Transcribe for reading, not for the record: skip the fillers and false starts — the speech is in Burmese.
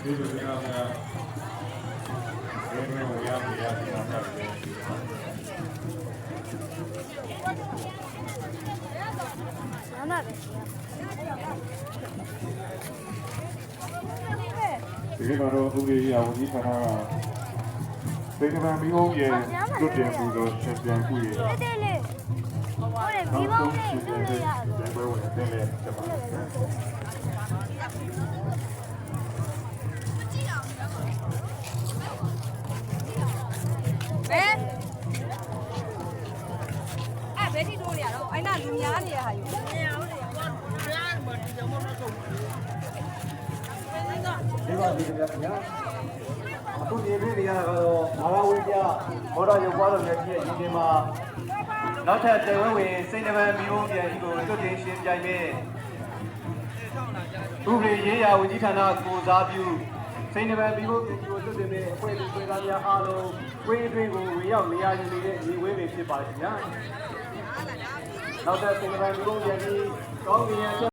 ဒီလိုကဘယ်လိုရမလဲဒီမှာပဲဒီကတော့ဥပဒေအဝန်ကြီးဌာနကစေတနာမီးအောင်ရဲ့လွတ်တယ်ပြီးတော့ချန်ပီယံခုရဲ့တဲ့လေဟိုလေဒီဘောင်းလေးလွတ်ရရတယ်ဘယ်ဝင်တယ်လဲဆက်ပါဘယ်ထိတိုးရတော့အဲ့နာလူများနေရဟာယူနေရဟုတ်တယ်ဒီပါဒီကဗျာအခုဒီလေးတွေကတော့ဘာသာဝင်ပြဘောဓရုပ်ပွားတော်ရဲ့ဖြစ်ရင်းမှာနောက်ထပ်တေဝဲဝင်စိတ်နှံမီးဘုံပြန်ဒီကိုလွတ်တင်ရှင်းပြိုင်မဲ့ဥပဒေရေးရာဝန်ကြီးဌာနကိုစားပြုစိတ်နှံမီးဘုံပြန်ဒီကိုလွတ်တင်မဲ့အဖွဲ့လူတွေသားများအားလုံးဝင်းအတွင်းကိုဝင်ရောက်နေရာယူနေတဲ့ညီဝဲတွေဖြစ်ပါတယ်ခင်ဗျာနောက်ထပ်စိတ်နှံမီးဘုံပြန်ဒီကောင်းကင်